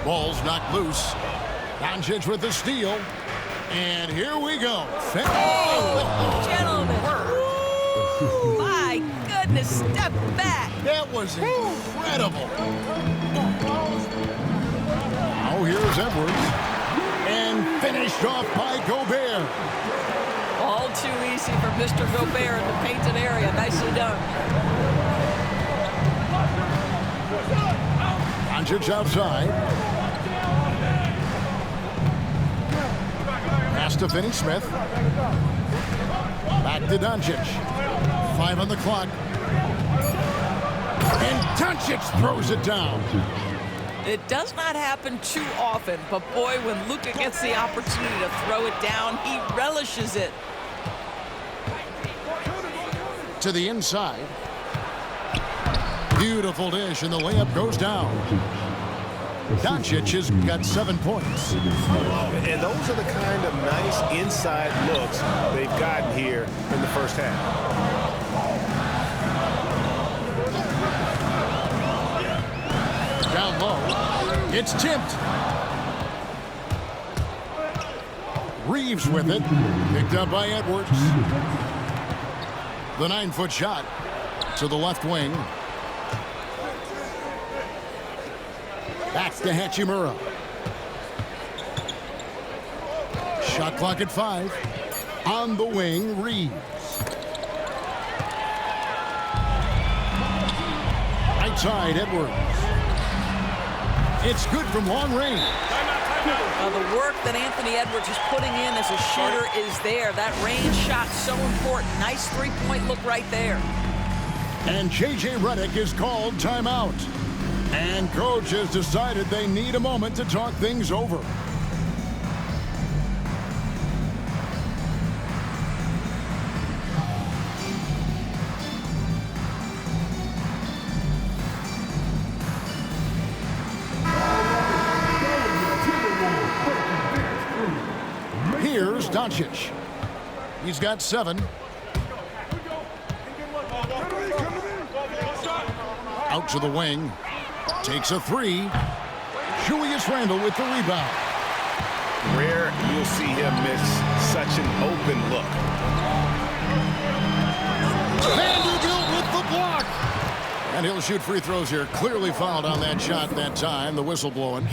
Ball's knocked loose. Doncic with the steal. And here we go. Oh, gentlemen. Woo! My goodness, step back. That was incredible. Now here's Edwards. And finished off by Gobert. All too easy for Mr. Gobert in the painted area. Nicely done. Doncic outside. Pass to Finney-Smith. Back to Doncic. 5 on the clock. And Doncic throws it down. It does not happen too often, but boy, when Luka gets the opportunity to throw it down, he relishes it. To the inside. Beautiful dish, and the layup goes down. Doncic has got 7 points. And those are the kind of nice inside looks they've gotten here in the first half. Down low. It's tipped. Reeves with it. Picked up by Edwards. The 9-foot shot to the left wing. Back to Hachimura. Shot clock at 5. On the wing, Reeves. Right side, Edwards. It's good from long range. The work that Anthony Edwards is putting in as a shooter is there. That range shot so important. Nice three-point look right there. And J.J. Redick is called timeout. And coach has decided they need a moment to talk things over. Here's Doncic. He's got 7. Out to the wing. Takes a 3. Julius Randle with the rebound. Rare you'll see him miss such an open look. Vanderbilt with the block. And he'll shoot free throws here. Clearly fouled on that shot that time. The whistle blowing.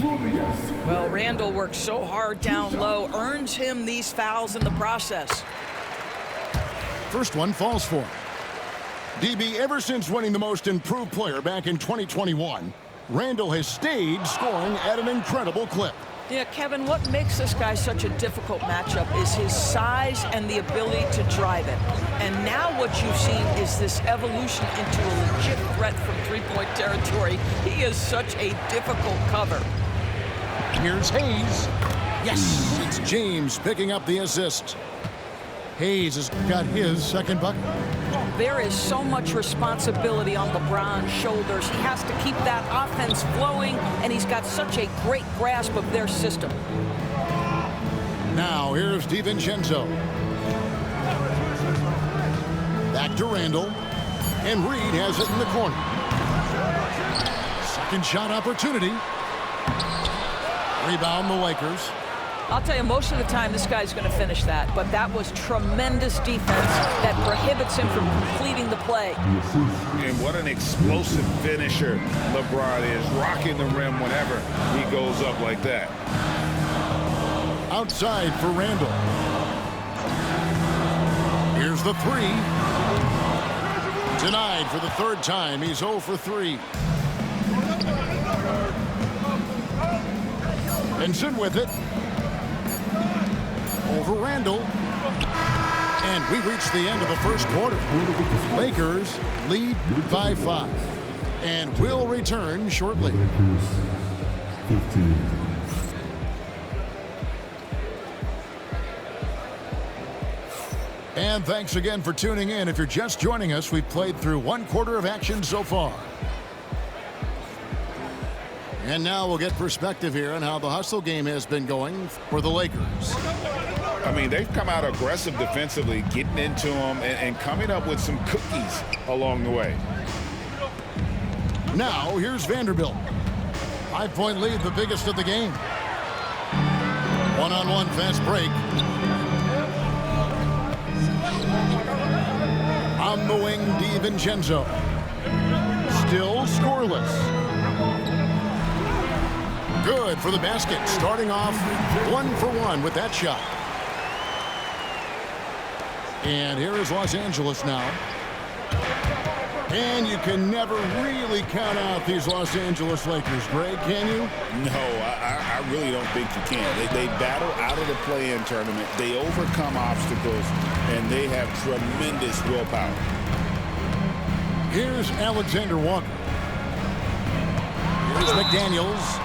Well, Randle works so hard down low. Earns him these fouls in the process. First one falls for him. DB, ever since winning the most improved player back in 2021, Randle has stayed scoring at an incredible clip. Yeah, Kevin, what makes this guy such a difficult matchup is his size and the ability to drive it. And now what you've seen is this evolution into a legit threat from three-point territory. He is such a difficult cover. Here's Hayes. Yes, it's James picking up the assist. Hayes has got his second bucket. There is so much responsibility on LeBron's shoulders. He has to keep that offense flowing, and he's got such a great grasp of their system. Now, here's DiVincenzo. Back to Randle. And Reed has it in the corner. Second shot opportunity. Rebound the Lakers. I'll tell you, most of the time this guy's going to finish that, but that was tremendous defense that prohibits him from completing the play. And what an explosive finisher LeBron is, rocking the rim whenever he goes up like that. Outside for Randle. Here's the 3. Denied for the third time. He's 0 for 3. Benson with it. Over Randle. And we reach the end of the first quarter. Lakers lead by 5. And will return shortly. And thanks again for tuning in. If you're just joining us, we've played through 1 quarter of action so far. And now we'll get perspective here on how the hustle game has been going for the Lakers. I mean, they've come out aggressive defensively, getting into them and coming up with some cookies along the way. Now, here's Vanderbilt. 5-point lead, the biggest of the game. One-on-one fast break. On the wing, DiVincenzo. Still scoreless. Good for the basket. Starting off 1 for 1 with that shot. And here is Los Angeles now. And you can never really count out these Los Angeles Lakers, Greg, can you? No, I really don't think you can. They battle out of the play-in tournament. They overcome obstacles, and they have tremendous willpower. Here's Alexander Walker. Here's McDaniels.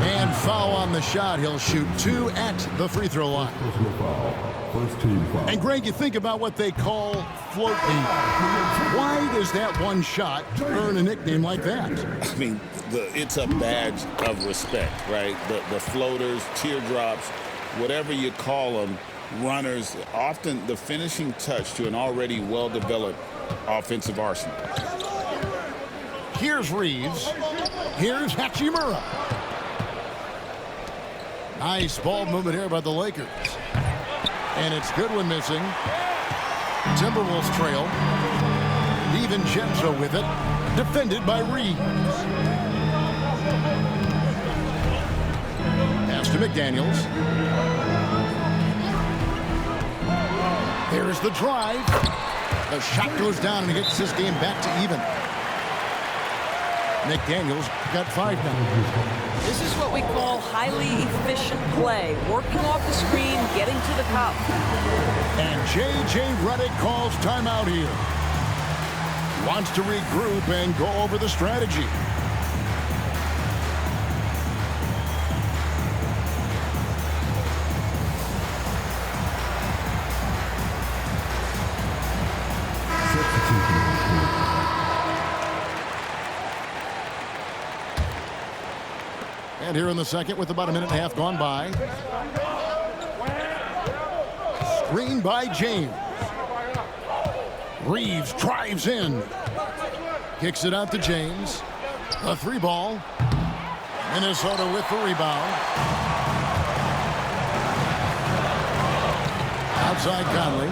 And foul on the shot. He'll shoot 2 at the free throw line. And Greg, you think about what they call float deep. Why does that one shot earn a nickname like that? I mean, it's a badge of respect, right? The floaters, teardrops, whatever you call them, runners, often the finishing touch to an already well-developed offensive arsenal. Here's Reeves. Here's Hachimura. Nice ball movement here by the Lakers. And it's Goodwin missing. Timberwolves trail. DiVincenzo with it. Defended by Reeves. Pass to McDaniels. There's the drive. The shot goes down and gets this game back to even. McDaniels got 5 now. This is what we call highly efficient play. Working off the screen, getting to the cup. And J.J. Redick calls timeout here. Wants to regroup and go over the strategy. And here in the second with about a minute and a half gone by. Screen by James. Reeves drives in. Kicks it out to James. A 3 ball. Minnesota with the rebound. Outside Conley.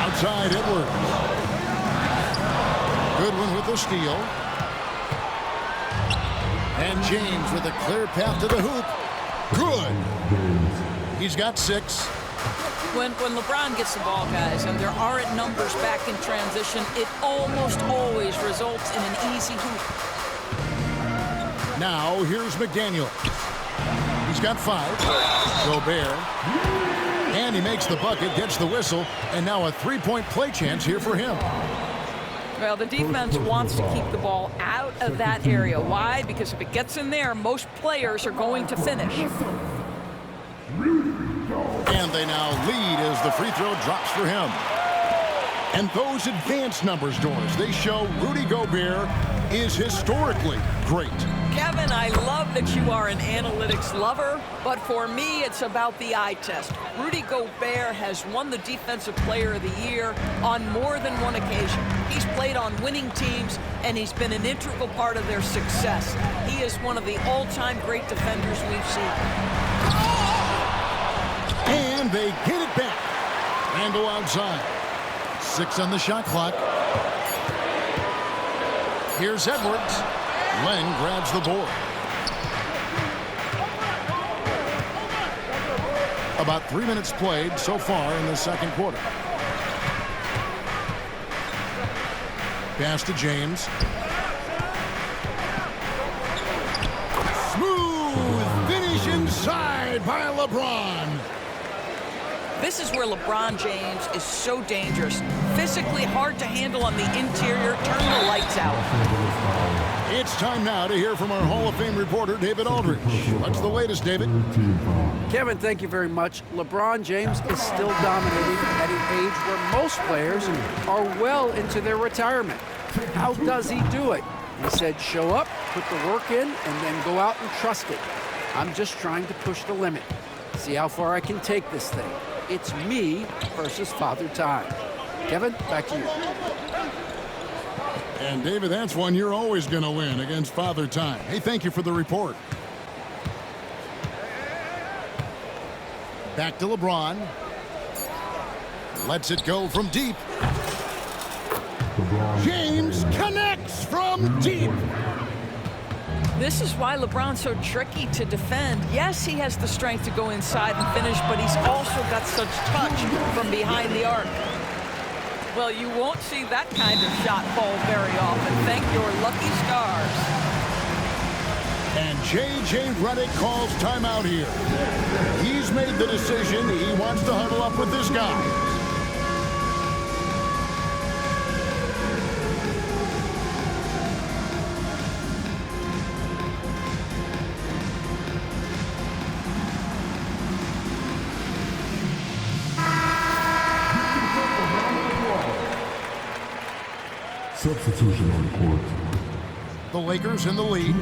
Outside Edwards. Goodwin with the steal. And James with a clear path to the hoop. Good. He's got 6. When LeBron gets the ball, guys, and there aren't numbers back in transition, it almost always results in an easy hoop. Now, here's McDaniel. He's got 5. Gobert. And he makes the bucket, gets the whistle, and now a 3-point play chance here for him. Well, the defense wants to keep the ball out of that area. Why? Because if it gets in there, most players are going to finish. And they now lead as the free throw drops for him. And those advanced numbers, Doris, they show Rudy Gobert is historically great. Kevin, I love that you are an analytics lover, but for me, it's about the eye test. Rudy Gobert has won the Defensive Player of the Year on more than one occasion. He's played on winning teams, and he's been an integral part of their success. He is one of the all-time great defenders we've seen. And they get it back. Randle outside. 6 on the shot clock. Here's Edwards. Len grabs the board. About 3 minutes played so far in the second quarter. Pass to James. Smooth finish inside by LeBron. This is where LeBron James is so dangerous. Physically hard to handle on the interior. Turn the lights out. It's time now to hear from our Hall of Fame reporter, David Aldridge. What's the latest, David? Kevin, thank you very much. LeBron James is still dominating at an age where most players are well into their retirement. How does he do it? He said, show up, put the work in, and then go out and trust it. I'm just trying to push the limit. See how far I can take this thing. It's me versus Father Time. Kevin, back to you. And, David, that's one you're always going to win against Father Time. Hey, thank you for the report. Back to LeBron. Lets it go from deep. James connects from deep. This is why LeBron's so tricky to defend. Yes, he has the strength to go inside and finish, but he's also got such touch from behind the arc. Well, you won't see that kind of shot fall very often. Thank your lucky stars. And J.J. Redick calls timeout here. He's made the decision. He wants to huddle up with this guy. Substitution on court. The Lakers in the lead.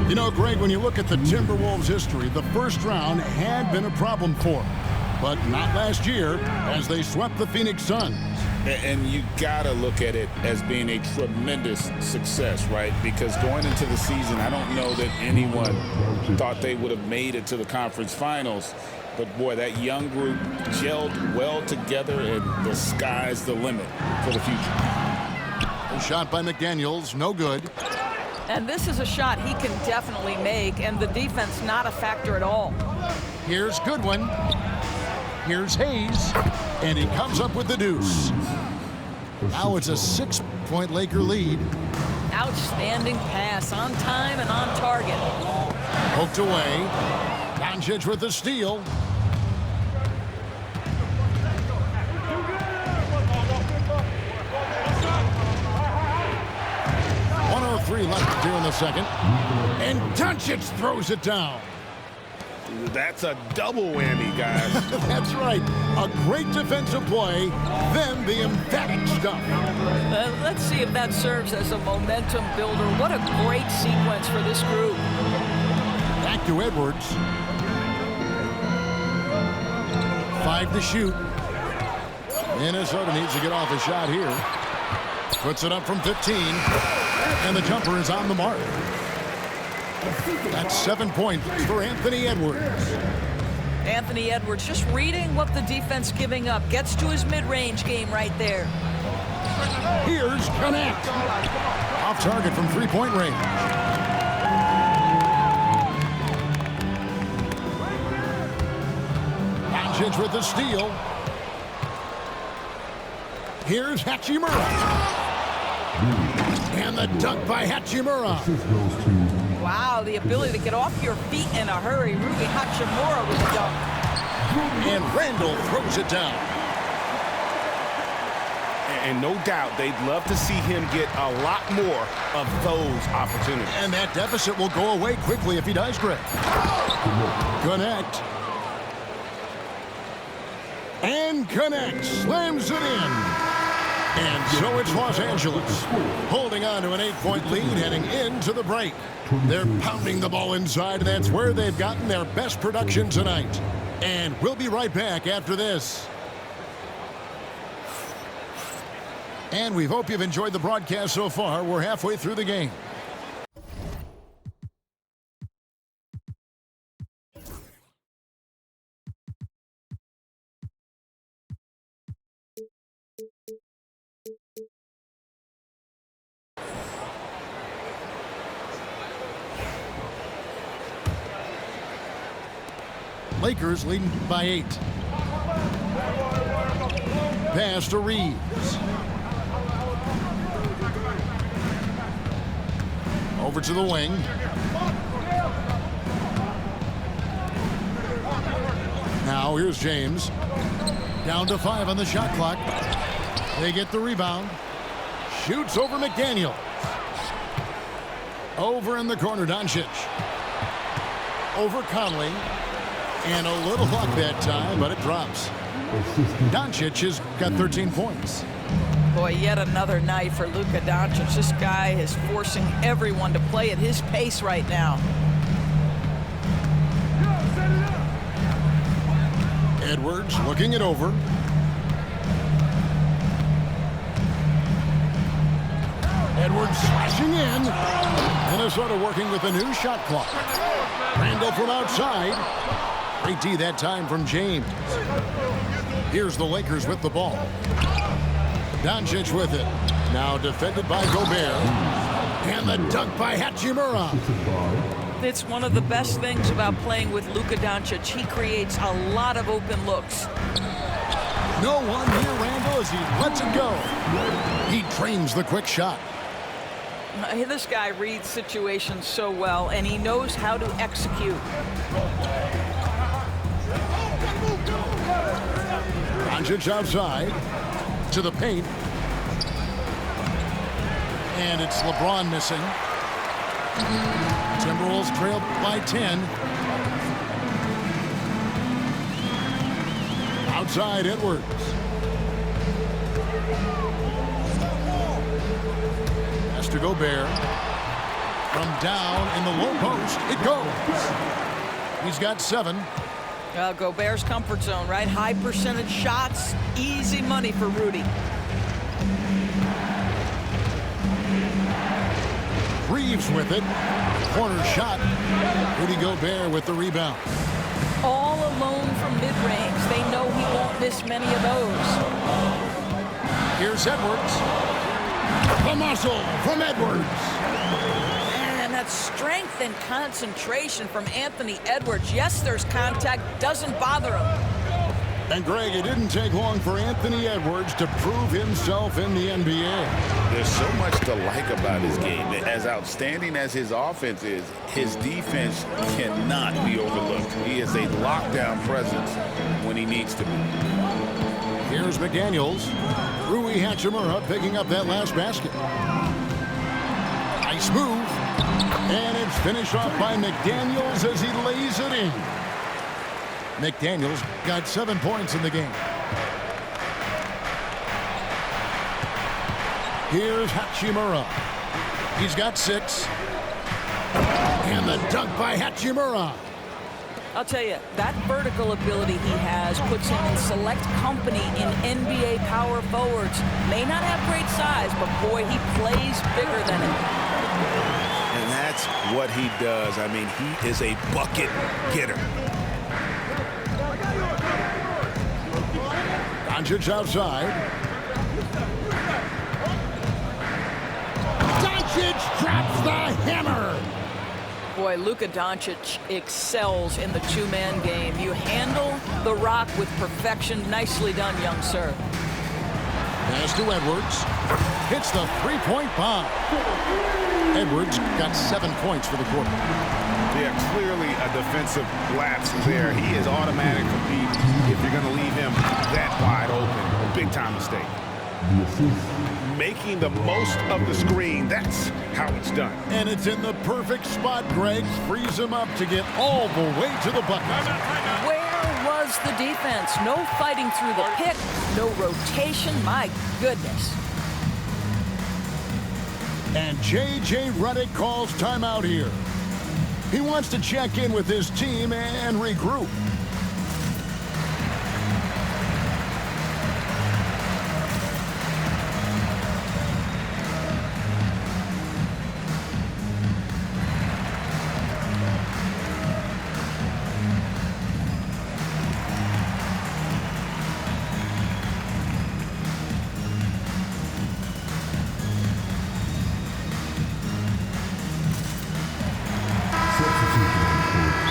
You know, Greg, when you look at the Timberwolves' history, the first round had been a problem for them. But not last year, as they swept the Phoenix Suns. And you got to look at it as being a tremendous success, right? Because going into the season, I don't know that anyone thought they would have made it to the conference finals. But, boy, that young group gelled well together, and the sky's the limit for the future. A shot by McDaniels, no good. And this is a shot he can definitely make, and the defense not a factor at all. Here's Goodwin. Here's Hayes. And he comes up with the deuce. Now it's a 6-point Laker lead. Outstanding pass, on time and on target. Poked away. Doncic with the steal. Left here in the second. And Doncic throws it down. That's a double whammy, guys. That's right. A great defensive play, then the emphatic stuff. Let's see if that serves as a momentum builder. What a great sequence for this group. Back to Edwards. 5 to shoot. Minnesota needs to get off a shot here. Puts it up from 15. And the jumper is on the mark. That's 7 points for Anthony Edwards. Anthony Edwards just reading what the defense giving up. Gets to his mid-range game right there. Here's Connect. Off target from three-point range. Doncic with the steal. Here's Hachimura. And the dunk by Hachimura. Wow, the ability to get off your feet in a hurry. Rui Hachimura with the dunk. And Randall throws it down. And no doubt they'd love to see him get a lot more of those opportunities. And that deficit will go away quickly if he does, Greg. Connect. And Connect slams it in. And so it's Los Angeles holding on to an 8-point lead heading into the break. They're pounding the ball inside, and that's where they've gotten their best production tonight. And we'll be right back after this. And we hope you've enjoyed the broadcast so far. We're halfway through the game. Lakers leading by 8. Pass to Reeves. Over to the wing. Now here's James. Down to 5 on the shot clock. They get the rebound. Shoots over McDaniel. Over in the corner, Doncic. Over Conley. And a little luck that time, but it drops. Doncic has got 13 points. Boy, yet another night for Luka Doncic. This guy is forcing everyone to play at his pace right now. Edwards looking it over. Edwards slashing in. Minnesota working with a new shot clock. Randall from outside. Great D that time from James. Here's the Lakers with the ball. Doncic with it. Now defended by Gobert. And the dunk by Hachimura. It's one of the best things about playing with Luka Doncic. He creates a lot of open looks. No one near Randall as he lets it go. He trains the quick shot. This guy reads situations so well, and he knows how to execute. Doncic outside to the paint. And it's LeBron missing. Timberwolves trail by 10. Outside Edwards. Has to Gobert. From down in the low post, it goes. He's got 7. Gobert's comfort zone, right? High percentage shots, easy money for Rudy. Reeves with it. Corner shot. Rudy Gobert with the rebound. All alone from mid-range. They know he won't miss many of those. Here's Edwards. The muscle from Edwards. And that strength and concentration from Anthony Edwards. Yes, there's contact. Doesn't bother him. And Greg, it didn't take long for Anthony Edwards to prove himself in the NBA. There's so much to like about his game. As outstanding as his offense is, his defense cannot be overlooked. He is a lockdown presence when he needs to be. Here's McDaniels. Rui Hachimura picking up that last basket. Nice move. And it's finished off by McDaniels as he lays it in. McDaniels got 7 points in the game. Here's Hachimura. He's got 6. And the dunk by Hachimura. I'll tell you, that vertical ability he has puts him in select company in NBA power forwards. May not have great size, but boy, he plays bigger than him. And that's what he does. I mean, he is a bucket getter. Doncic outside. Doncic drops the hammer. Boy, Luka Doncic excels in the two-man game. You handle the rock with perfection. Nicely done, young sir. Pass to Edwards. Hits the three-point bomb. Edwards got 7 points for the quarter. Yeah, clearly a defensive lapse there. He is automatic for Pete if you're going to leave him that wide open. Big time mistake. Making the most of the screen. That's how it's done. And it's in the perfect spot, Greg. Frees him up to get all the way to the bucket. Where was the defense? No fighting through the pick, no rotation. My goodness. And J.J. Redick calls timeout here. He wants to check in with his team and regroup.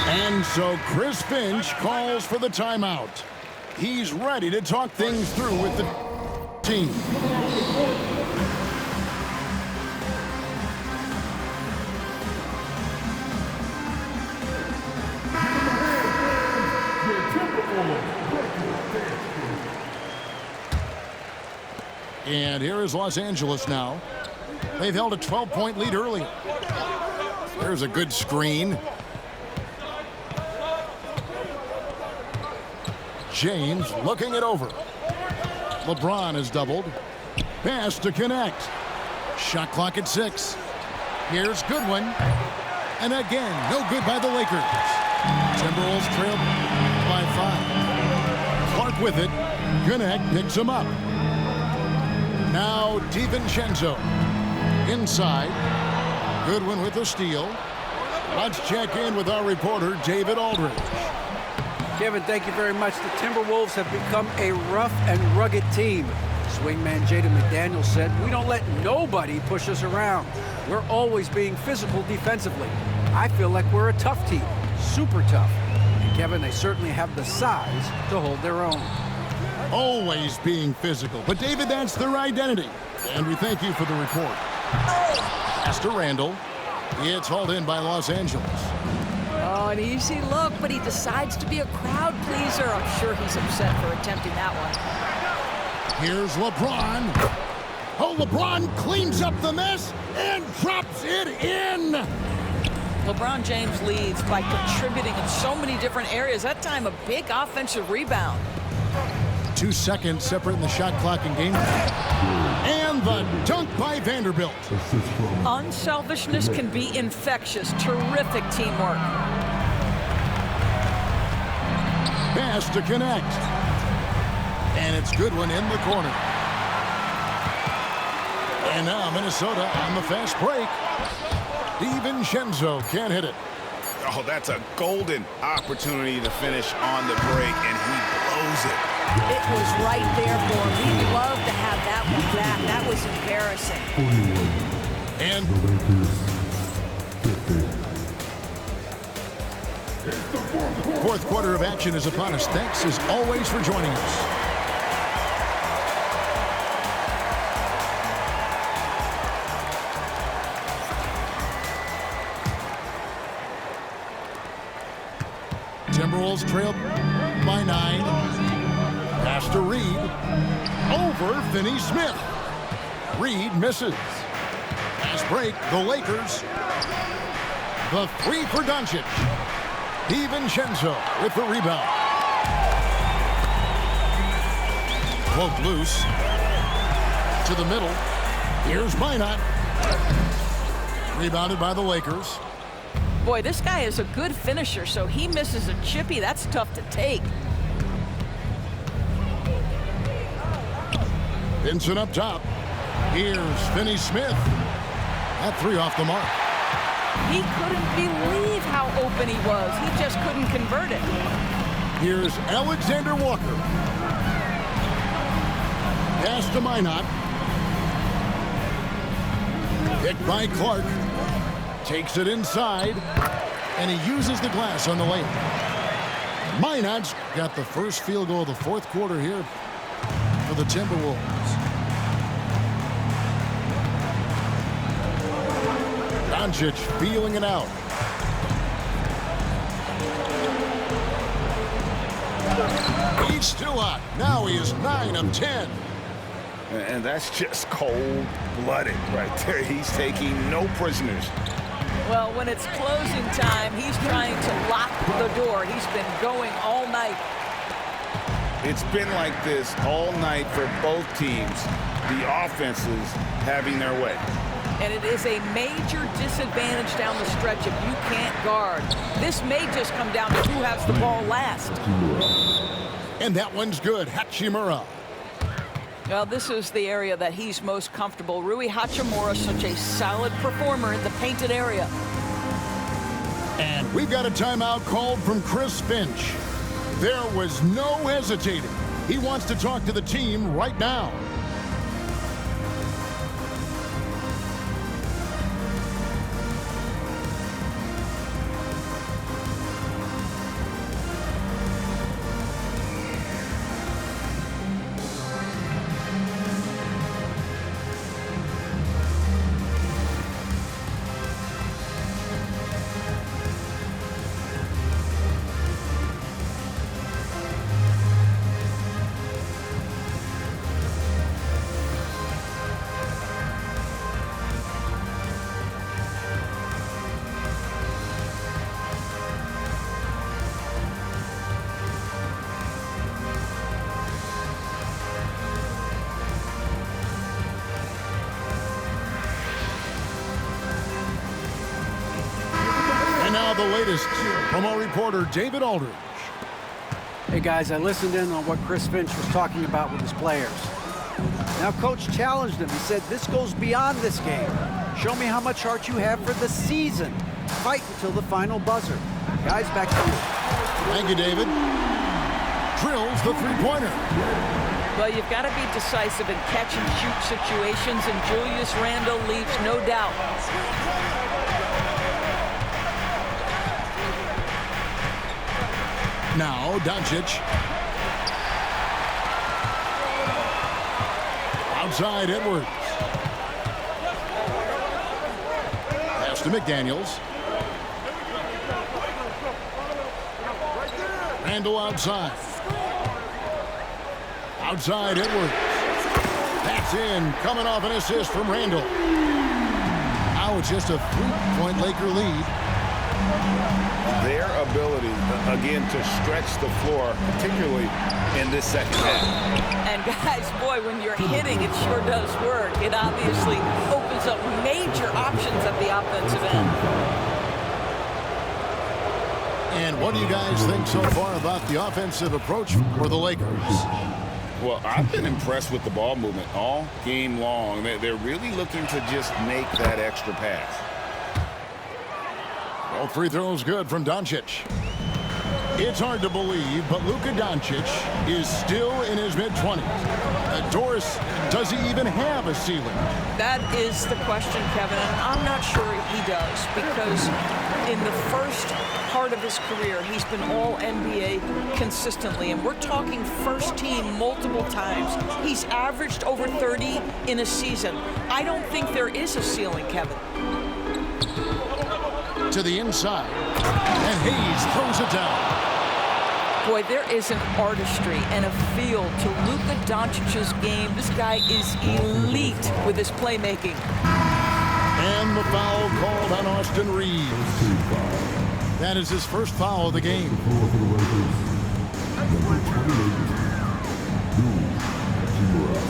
And so Chris Finch calls for the timeout. He's ready to talk things through with the team. And here is Los Angeles now. They've held a 12-point lead earlier. There's a good screen. James looking it over. LeBron is doubled. Pass to connect. Shot clock at 6. Here's Goodwin. And again, no good by the Lakers. Timberwolves trail by 5. Clark with it. Connect picks him up. Now DiVincenzo. Inside. Goodwin with the steal. Let's check in with our reporter, David Aldridge. Kevin, thank you very much. The Timberwolves have become a rough and rugged team. Swingman Jaden McDaniels said, "We don't let nobody push us around. We're always being physical defensively. I feel like we're a tough team, super tough." And Kevin, they certainly have the size to hold their own. Always being physical. But David, that's their identity. And we thank you for the report. Pass to Randall. It's hauled in by Los Angeles. Oh, an easy look, but he decides to be a crowd pleaser. I'm sure he's upset for attempting that one. Here's LeBron. Oh, LeBron cleans up the mess and drops it in. LeBron James leads by contributing in so many different areas. That time, a big offensive rebound. 2 seconds separating the shot clock and game time. And the dunk by Vanderbilt. Unselfishness can be infectious. Terrific teamwork. Pass to connect. And it's Goodwin in the corner. And now Minnesota on the fast break. DiVincenzo can't hit it. Oh, that's a golden opportunity to finish on the break, and he blows it. It was right there for him. We'd love to have that one back. That was embarrassing. And fourth quarter of action is upon us. Thanks as always for joining us. Timberwolves trail by 9. Pass to Reed. Over Finney-Smith. Reed misses. Fast break, the Lakers. The three for Doncic. DiVincenzo with the rebound. Poked loose. To the middle. Here's Minot. Rebounded by the Lakers. Boy, this guy is a good finisher, so he misses a chippy. That's tough to take. Vincent up top. Here's Finney-Smith. That three off the mark. He couldn't believe how open he was. He just couldn't convert it. Here's Alexander Walker. Pass to Minot. Picked by Clark. Takes it inside. And he uses the glass on the lane. Minot's got the first field goal of the fourth quarter here for the Timberwolves. Doncic feeling it out. He's still hot. Now he is 9 of 10. And that's just cold-blooded right there. He's taking no prisoners. Well, when it's closing time, he's trying to lock the door. He's been going all night. It's been like this all night for both teams. The offenses having their way. And it is a major disadvantage down the stretch if you can't guard. This may just come down to who has the ball last. And that one's good. Hachimura. Well, this is the area that he's most comfortable. Rui Hachimura, such a solid performer in the painted area. And we've got a timeout called from Chris Finch. There was no hesitating. He wants to talk to the team right now. Now the latest from our reporter, David Aldridge. Hey guys, I listened in on what Chris Finch was talking about with his players. Now, Coach challenged him. He said, this goes beyond this game. Show me how much heart you have for the season. Fight until the final buzzer. Guys, back to you. Thank you, David. Drills the three-pointer. Well, you've got to be decisive in catch-and-shoot situations, and Julius Randle leaves no doubt. Now, Doncic. Outside, Edwards. Pass to McDaniels. Randle outside. Outside, Edwards. That's in. Coming off an assist from Randle. Now it's just a 3-point Laker lead. Their ability, again, to stretch the floor, particularly in this second half. And guys, boy, when you're hitting, it sure does work. It obviously opens up major options at the offensive end. And what do you guys think so far about the offensive approach for the Lakers? Well, I've been impressed with the ball movement all game long. They're really looking to just make that extra pass. All free throws good from Doncic. It's hard to believe, but Luka Doncic is still in his mid-20s. Doris, does he even have a ceiling? That is the question, Kevin, and I'm not sure he does, because in the first part of his career, he's been all-NBA consistently, and we're talking first team multiple times. He's averaged over 30 in a season. I don't think there is a ceiling, Kevin. To the inside, and Hayes throws it down. Boy, there is an artistry and a feel to Luka Doncic's game. This guy is elite with his playmaking. And the foul called on Austin Reeves. That is his first foul of the game.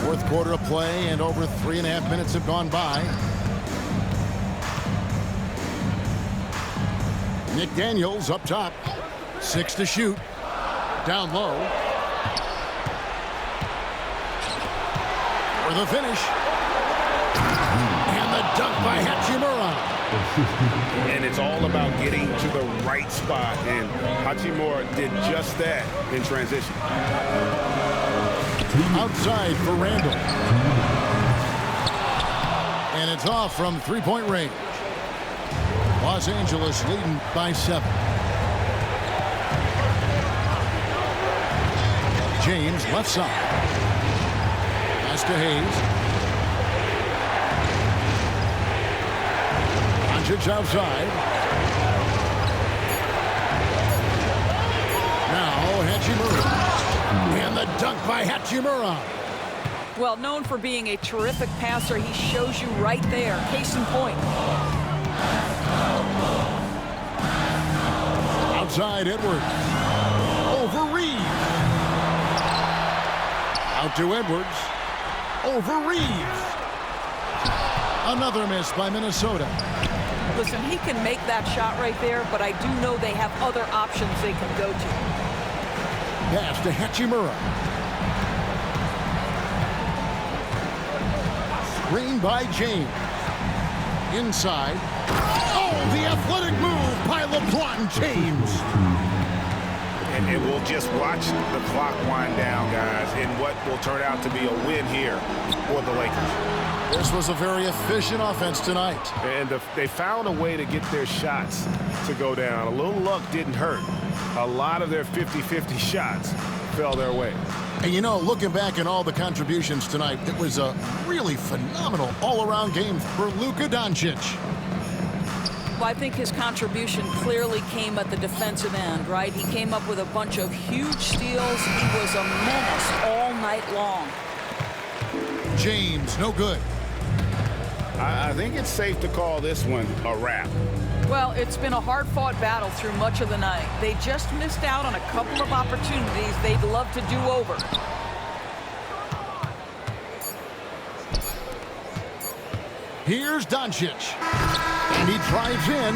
Fourth quarter of play, and over 3.5 minutes have gone by. McDaniels up top. 6 to shoot. Down low. For the finish. And the dunk by Hachimura. And it's all about getting to the right spot, and Hachimura did just that in transition. Outside for Randle. And it's off from three-point range. Los Angeles leading by 7. James left side. Pass to Hayes. Doncic outside. Now Hachimura. And the dunk by Hachimura. Well, known for being a terrific passer, he shows you right there. Case in point. Outside Edwards. Over Reeves. Out to Edwards. Over Reeves. Another miss by Minnesota. Listen, he can make that shot right there, but I do know they have other options they can go to. Pass to Hachimura. Screen by James. Inside. Oh, the athletic move by LeBron James. And we'll just watch the clock wind down, guys, in what will turn out to be a win here for the Lakers. This was a very efficient offense tonight. And they found a way to get their shots to go down. A little luck didn't hurt. A lot of their 50-50 shots fell their way. And you know, looking back at all the contributions tonight, it was a really phenomenal all-around game for Luka Doncic. Well, I think his contribution clearly came at the defensive end, right? He came up with a bunch of huge steals. He was a menace all night long. James, no good. I think it's safe to call this one a wrap. Well, it's been a hard-fought battle through much of the night. They just missed out on a couple of opportunities they'd love to do over. Here's Doncic. And he drives in.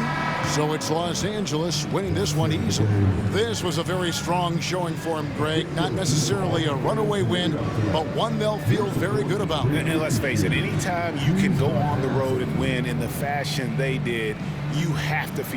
So it's Los Angeles winning this one easily. This was a very strong showing for him, Greg. Not necessarily a runaway win, but one they'll feel very good about. And let's face it, anytime you can go on the road and win in the fashion they did, you have to feel